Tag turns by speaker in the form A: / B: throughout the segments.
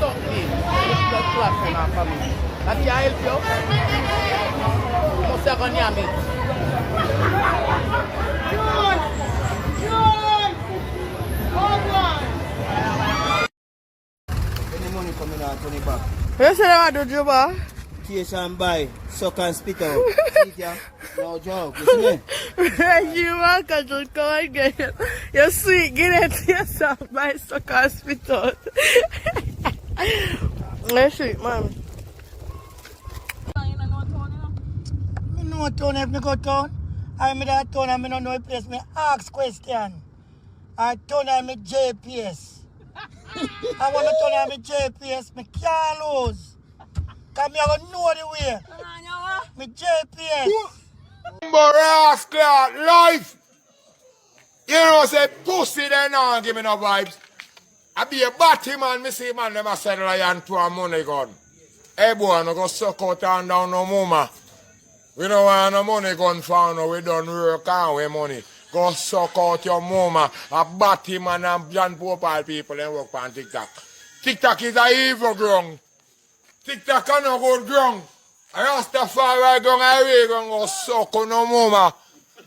A: something. It's blood clot in our family. That can help you. You must have gone near me.
B: Any money coming out, Tony back.
A: You say I do Juba?
B: Cash and buy, suck and spit out. See ya? No joke, you see me?
A: You want to come and get it. You're sweet, get it to yourself by suck and spit out. That's sweet, man.
C: I know town if me go town. I'm in that town and I don't know the place. Me ask question. I town I'm a JPS. I want to town I'm a JPS. Me can't lose. Because I don't know the way. Me JPS.
D: Rascal life. You know, say pussy they now give me no vibes. I be a batty man, me see man never said lion to a money gun. Hey boy, no go suck out and down no mama. We don't want no money gun for no, we don't work and we money. Go suck out your mama. A batty man and John Popal people and work on TikTok. TikTok is a evil ground. TikTok is no good ground. Rastafari ground, I ground go suck on no mama.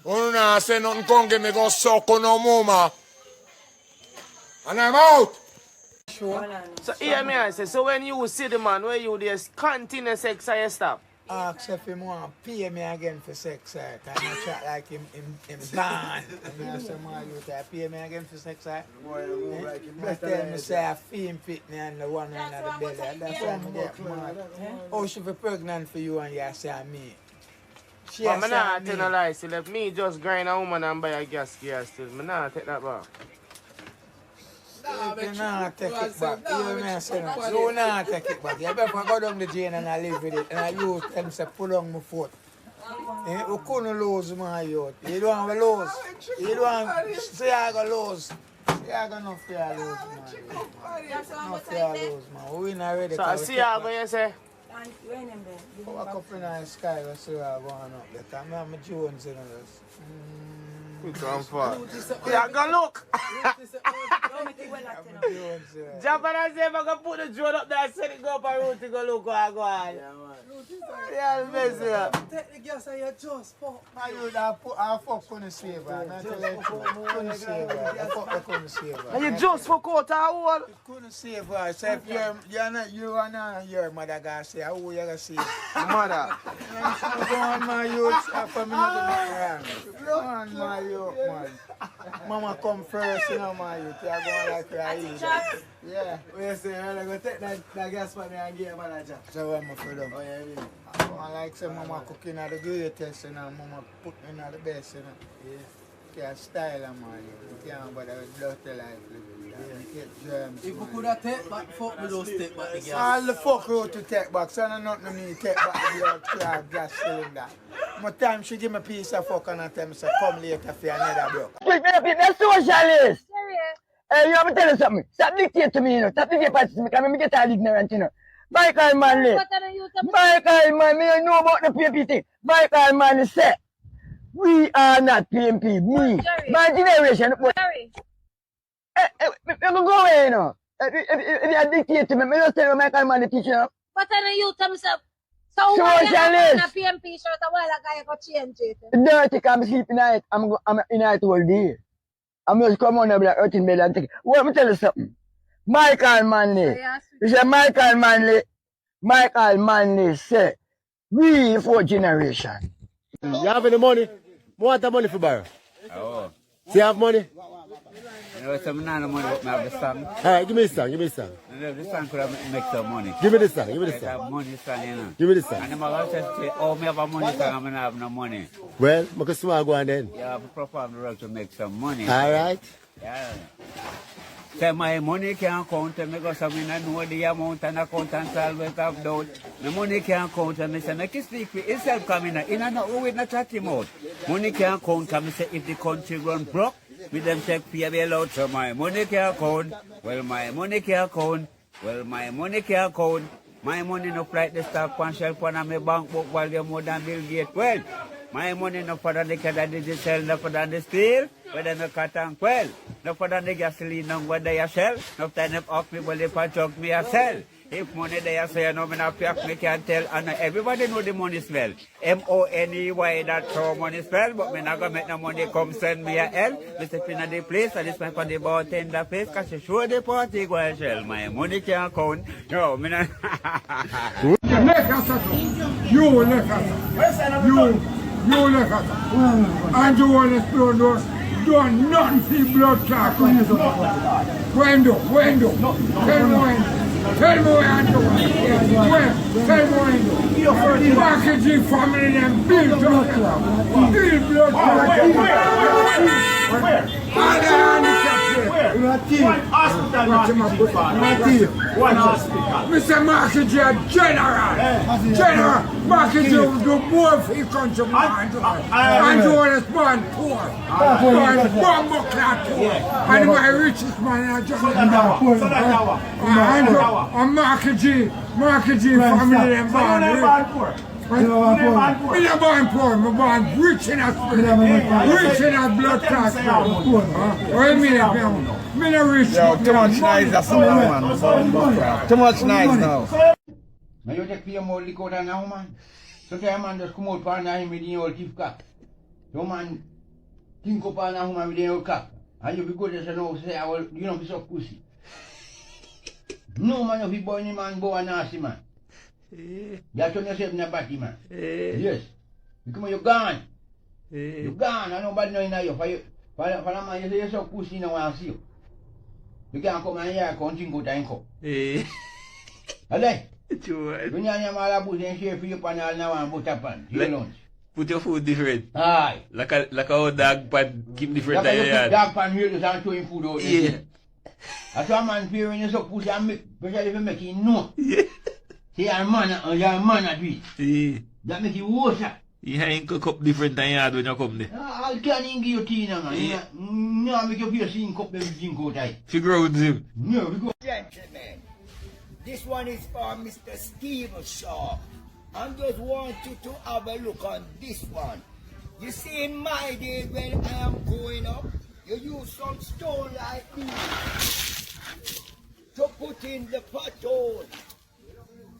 D: You know, say nothing come give me go suck on no mama. And I'm out.
A: Sure. So hear me I say, so when you see the man where you just continue sex and stop?
C: Ask if him want to pay me again for sex art. And I chat like him gone. And I say, man, you pay me again for sex art? I tell me say I feel fit me and the one in the belly. That's why I get mad. Oh, she be pregnant for you and you say me.
A: But I'm not telling a lie. See, let me just grind a woman and buy a gas gear still. I'm not take that back.
C: You cannot take it back. You know what I'm saying? You not take it back. You better go down the drain and I live with it. And I use them to pull on my foot. You couldn't lose my youth. You don't have a lose. You don't say I got lose. Say I got no fear lose, man. No fear lose, man. We win already.
A: So I see how you say?
C: Walk up in the sky and see how I'm going up there. Because I'm Jones in this.
A: It's on fire. Yeah, go look. Japan say if I can put the drone up there and set it go up a road to go look where I go on. Yeah, man. Yeah, messy.
E: Take the gas and you just fuck.
C: I fuck couldn't save her. Couldn't save her. I couldn't save her.
A: And you just fuck out a hole?
C: Couldn't save her. So if you are not your mother gonna say, how you gonna save?
A: Mother.
C: Go on my youth. For me not to make wrong. Go on my youth, man. Mama come first, you know my youth. You're going like you're eating. Yeah.
E: What you say? I'm going to take that gas for me and give him a job.
C: So what am I for them?
E: Oh, yeah, really.
C: I like say mama cooking at the greatest, you know, mama put me at the best, you know. Yeah. Can't style man. You can't bother with dirty life. You get germs.
E: If you could have take back, fuck me those take back the gas.
C: All the fuck road to take back, so I don't need to take back the old cloud gas cylinder. My time she give me a piece of fuck and I tell me, say, come later for another block.
F: Speak me up, that's socialist. Hey, you have to tell you something. Stop dictating to me, you know. Stop dictating to me, because I get all ignorant, you know. Michael Manley. Michael Manley, me know about the PMP thing. Michael Manley said, we are not PMP, me. My generation.
G: Jerry.
F: You go away, you know. If you dictate to me, I just tell you Michael Manley teach you.
G: But I know you tell me, so
F: Socialist.
G: a PMP shirt a while ago, you go change it.
F: Dirty, because I'm sleeping night. I'm in night all day. I'm just come on over earth in bed and take it. Well, let me tell you something. Michael Manley. You say Michael Manley say, we fourth generation.
H: You have any money? What the money for borrow?
I: Oh.
H: Do you have money?
I: You know, some money, but I have the song.
H: Alright, give me the song, give me the song.
I: The song could have make some money.
H: Give me the song, give me the
I: I
H: song.
I: have money song, you know.
H: Give me the song.
I: And the man say, oh, me have a money song, I'm going to have no money.
H: Well, I can small go on then.
I: You have to perform the work to make some money.
H: Alright.
I: Yeah. Say my money can't count, and I go some in and know the amount and accountants always have doubt. My money can't count, and I say, I can speak for itself coming in and not with not chat him out. Money can't count, and I say, if the country run broke, with them take pay bail out, so my money can't count. Well, my money can't count. Well, my money can't count. My money no flight the stock on shelf on my bank book while you're more than Bill Gates. Well, My money no for the liquor that they sell, no for the steel, whether no cotton quail, no for the gasoline, no whether you sell, no time of off me, but if I talk me, I sell. If money they say, no, me not me can tell, and everybody know the money spell. MONEY, that's how money spell, but me not gonna make no money come send me a L. Me step in the place, and this man for the bartender face, cause you sure the party go and sell. My money can't count. No, me not.
D: You left us. You left us. And you want to explode those. Don't nothing see blood clot. When do? Tell me when. Tell me where I do. When? Tell me when. Marketing family and build blood clot. Build blood clot. Where? Where? What hospital? Mr. Marketing General. Marketing do more for the country. And you want to spawn poor. Bombo clot poor. And my richest man in Jamaica. And Marketing family and born. Me not born poor, me born rich in a spirit, rich in a blood clot. What do you mean? Me not rich.
A: Yo, too much noise, that's all, man. Too much noise now.
F: Now you take more liquor than now, man. So the man just come out for him with the old thief cap. Your man think up on him with the old cap. And you be good as you say, you know, be so pussy. No man, if you boy any man, go and nasty man. You turn yourself in a batty man. Yes. Because you're gone. You're gone. And nobody knows you. For a man, you say you're so pussy, no one will see you. You can't come and here, come think out and come. Alright? When you're in a bush and share for you pan all now and butter pan. Your lunch.
A: Put your food different.
F: Aye.
A: Like a dog pan keep different
F: like
A: than your yard.
F: Dog pan here just and throw him food out there.
A: Yeah.
F: That's why man fear when you so pussy and make, especially if you make it no. Yeah. See, you're a man at do it.
A: Yeah.
F: That make you worse.
A: You ain't cook up different than yard when you come there.
F: I can't even give you tea now, man.
A: Yeah.
F: No, make you feel seeing cup every drink out there.
A: Figure out him.
F: No, we go.
B: Gentlemen, this one is for Mr. Steve Shaw. I just want you to have a look on this one. You see, in my days when I am growing up, you use some stone like this to put in the pothole.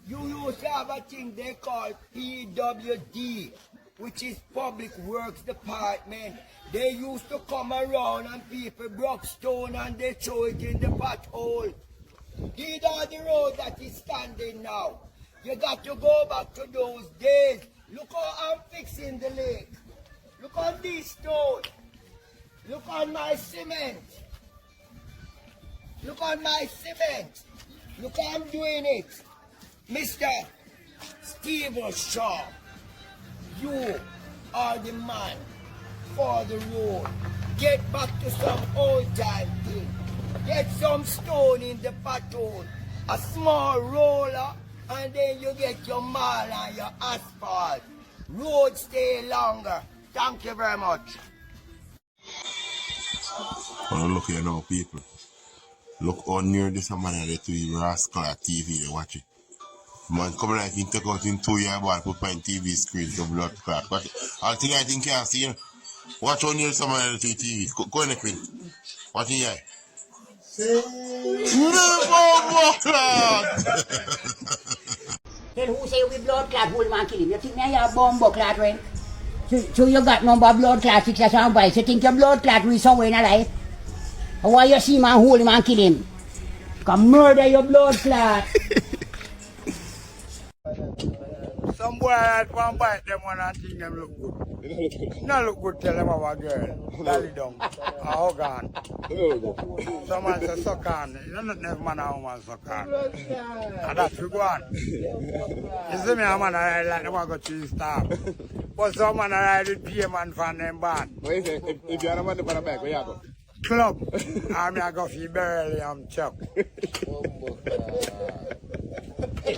B: You used to have a thing they call PWD, which is Public Works Department. They used to come around and people broke stone and they throw it in the pothole. These are the road that is standing now. You got to go back to those days. Look how I'm fixing the lake. Look on these stones. Look on my cement. Look on my cement. Look how I'm doing it. Mr. Steve Shaw, you are the man for the road. Get back to some old time thing. Get some stone in the pothole, a small roller, and then you get your mall and your asphalt. Road stay longer. Thank you very much.
D: Well, look here now, people. Look how near this man at the TV, Rascal TV, they watch it. Man, come like he take out in 2 year ball, put on TV screen, the blood clot. But I think can't see, you know. Watch how near someone at the TV. Go in the print. Watch in here. No blood clot!
J: Tell who say we blood clot, whole man kill him. You think me a bomb clot, right? So you got number blood clot, 6 or bites. You think your blood clot will somewhere in a life? Or why you see man hold him and kill him? Come murder your blood clot.
C: Some boy had one bite them one and think them look good. Not look good, tell them about a girl. Dolly down. A hug on. Some man say suck on. You don't know if man and woman suck on. And that's we go on. You see me a man I ride like them want to go 3 star. But some man I ride with payment from them band.
H: What is it? If you are the man on the back, where you go?
C: Club. And I go for barely and chuck.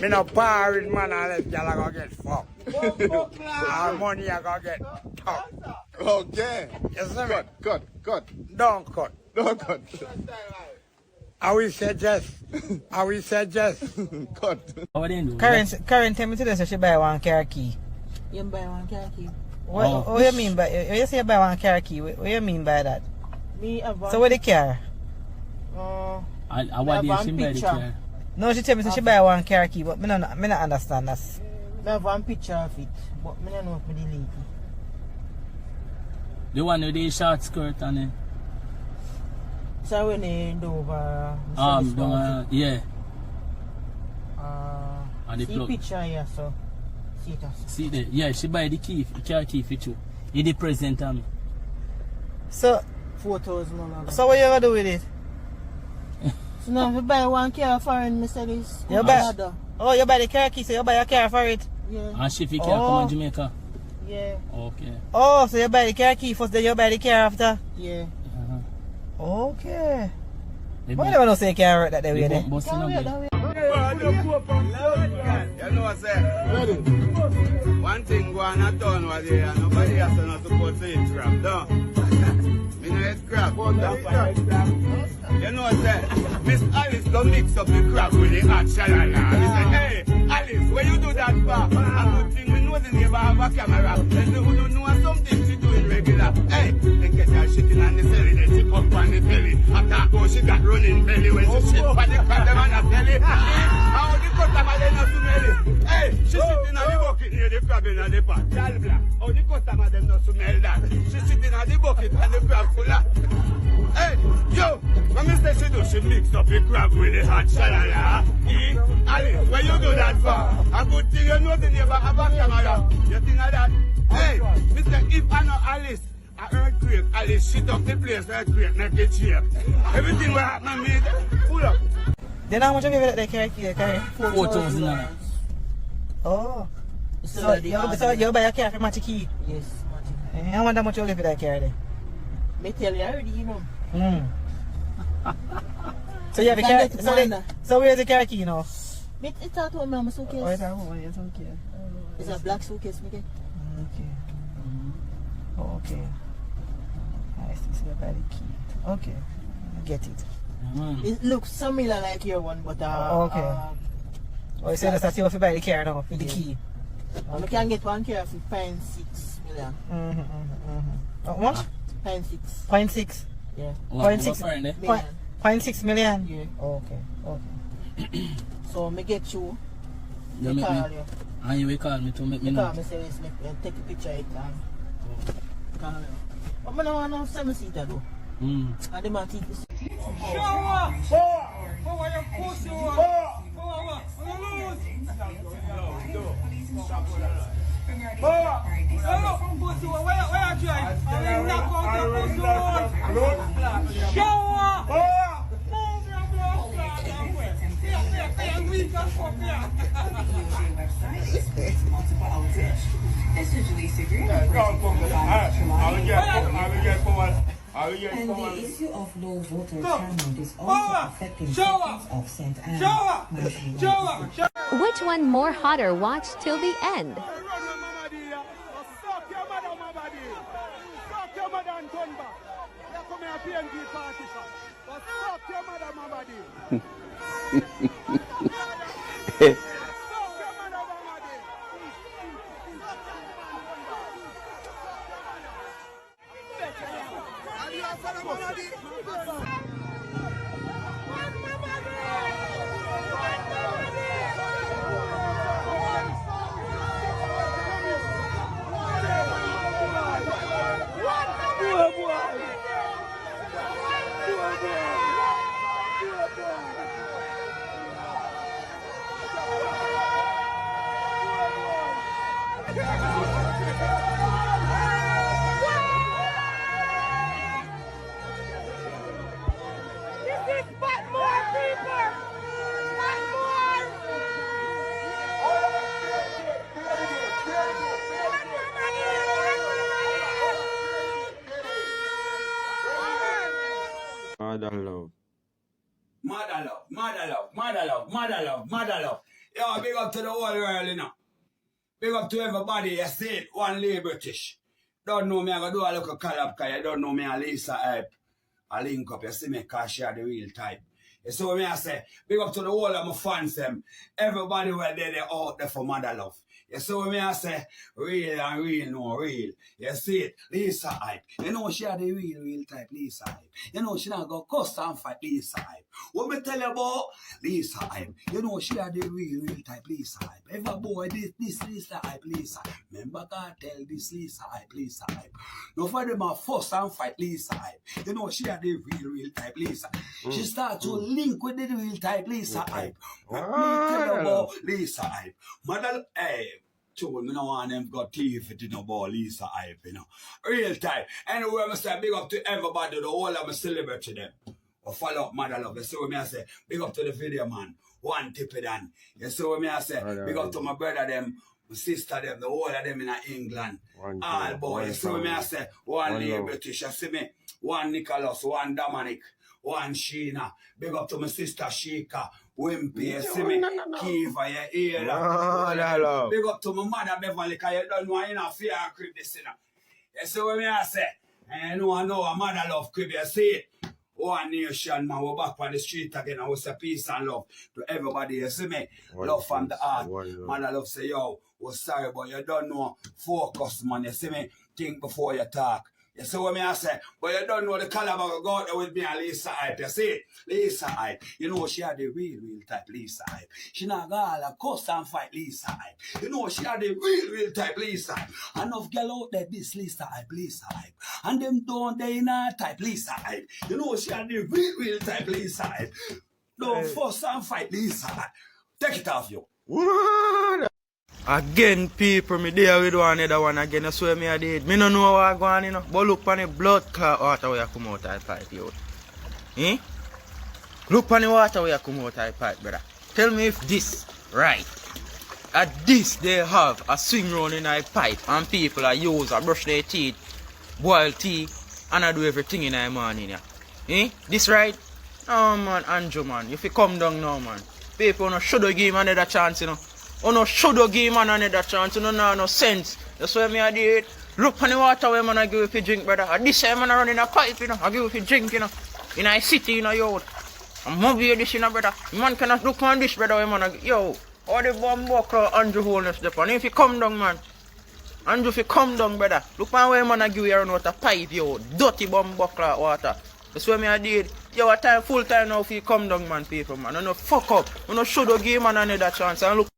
C: Me no par with man unless y'all go get fucked. Our money I go get tucked.
H: Okay.
C: You see me?
H: Cut.
C: Don't cut. I will suggest.
H: Cut.
K: Karen tell me today so she buy one car key.
G: You buy one car key?
K: What you mean by when you say you buy one car key? What you mean by that?
A: Me have one.
K: So what the car?
L: I want you to buy the car.
K: No, she tell me she buy one car key, but me not understand that.
A: I have one picture of it, but me don't know if me delete it.
L: The one with the short skirt on it.
A: So when they end over,
L: yeah.
A: And the see picture here, so see it.
L: See there, yeah. She buy the key, car key for you. You the present on me.
K: So
A: photos, no longer.
K: So what you gonna do with it?
A: So now if you buy one car foreign, me say this.
K: You buy? Oh, you buy the car key, so you buy a car for it.
A: Yeah.
L: And she fi come to Jamaica.
A: Yeah.
L: Okay.
K: Oh, so you buy the car key first, then you buy the car after?
A: Yeah.
K: Okay. Why never know say you can't work that way then?
A: Can't wait that way.
M: You know what I'm saying? One thing going on town was there, and nobody else not supposed to eat crab, no? Me no eat crab. You know what I'm saying? Miss Alice don't mix up the crab with the hot shalala. Me say, hey, Alice, where you do that for? A good thing we know the neighbor have a camera. And who don't know something she doing regular. Hey, they get her shitting on the celly, then she up on the belly. After how she got running belly when she shit on the crab, them on the belly. How the customer they not smell it. Hey, she sitting on the bucket near the crab in the pot. Y'all black. How the customer them not smell that. She sitting on the bucket and the crab full of. Hey, yo, what me say she do? She mix up the crab with the hot shalala. Alice, where you do that for? A good thing you know the neighbor have a camera. You think of that? Hey, Mr. If I know Alice, a earthquake, Alice shit up the place, earthquake, make it shape. Everything will happen, me, pull up.
K: Then how much of you that they carry?
L: 4,000.
K: Oh. So you buy a car for Matty Key?
A: Yes, Matty.
K: How much you give for that car then?
A: Me tell you already, you know.
K: So you have a car, so where's the car key now?
A: It's at home, my suitcase.
K: Oh, it's at home, it's okay.
A: It's a black suitcase, me get.
K: Okay. Okay. I see you buy the key. Okay. I get it.
A: It looks similar like your one, but
K: okay. Oh, you say that's how you buy the car now, with the key.
A: I can get one car for 0.6 million.
K: How much?
A: 0.6.
K: 0.6?
A: Yeah.
K: 0.6 million?
A: Yeah.
K: Okay. Okay.
A: So me get you.
L: You make
A: call
L: me.
A: you.
L: And you will call me to make me know.
A: Call me say this, take a picture of it and call you. But I don't want no 7-seater though. And the man take this.
M: Shower! What you pussy? What?
N: And the issue of low voter turnout is also affecting sections of St. Anne.
O: Which one more hotter? Watch till the end.
I: Mother love. Yo, big up to the whole world, you know. Big up to everybody, you see it, one lay British. Don't know me, I go do a little collab, because you don't know me, a Lisa hype. I link up, you see me, because she are the real type.
M: You see what I say? Big up to the whole of my fans them. Everybody were there, they out there for mother love. You see what I say? Real and real, no real. You see it? Lisa Hype. You know she had the real type Lisa Hype. You know she not go cuss and fight Lisa Hype. What me tell you about Lisa Hype? You know she had the real type Lisa Hype. Every boy this Lisa Hype, Lisa. Remember God tell this Lisa Hype, Lisa Hype. No for them a fuss and fight Lisa Hype. You know she had the real type Lisa. She start to link with the real type Lisa Hype. Me tell you about Lisa Hype. Mother, hey. True, me no want them got teeth it no about Lisa Hype, you know. Real time. Anyway, I say big up to everybody, the whole of my celebrity them. Or follow up mother love. You see what me I say? Big up to the video man. One tip it on. You see what me I say? Big up to my brother them, my sister them, the whole of them in England. All boys. You see what me I say? One Lee British. You see me? One Nicholas, one Dominic, one Sheena. Big up to my sister Sheika. Wimpy, you see me? Kiva, you hear that? Big up to my mother Beverly, because you don't know, you know, fear and crib this, you know. You see what I say? And I know a mother love crib, you see it? One nation, man, we're back on the street again, and we say peace and love to everybody, you see me? Love from the heart. Mother love say, yo, we're sorry, but you don't know, focus, man, you see me? Think before you talk. You see what I say? But you don't know the caliber go out there with me and Lisa Hype. You see it? Lisa Hype. You know she had the real type Lisa Hype. She not gonna cuss and fight Lisa Hype. You know she had the real type Lisa Hype. Enough girl out there this Lisa Hype. And them don't they not type Lisa Hype. You know she had the real type Lisa Hype. Don't fuss and fight Lisa Hype. Take it off you.
P: Again, people, me there with one another one again. I swear me I did. Me no know what I go on, you know. But look on the blood clot water where you come out of the pipe, yo. Eh? Look on the water where you come out of the pipe, brother. Tell me if this, right. At this, they have a swing round in a pipe and people are use a brush their teeth, boil tea, and I do everything in the morning, yeah. Eh? This right? No, man, Andrew, man. If you come down now, man. People no should give him another chance, you know. Oh no, should give man another chance, you know, no sense. That's why me I did. Look on the water where man I give you drink, brother. At this time man I run in a pipe, you know, I give you drink, you know. In a city, you know, yo. I'm moving this, you know, brother. Man cannot look on this, brother, where man I yo. All the bomb buckler, Andrew Holness, the and if you come down, man. Andrew, if you come down, brother. Look on where man I give you around water pipe, yo. Dirty bomb buckler water. That's why me I did. Yo, a time, full time now if you come down, man, people, man. You know, fuck up. You know, should give man another chance and look.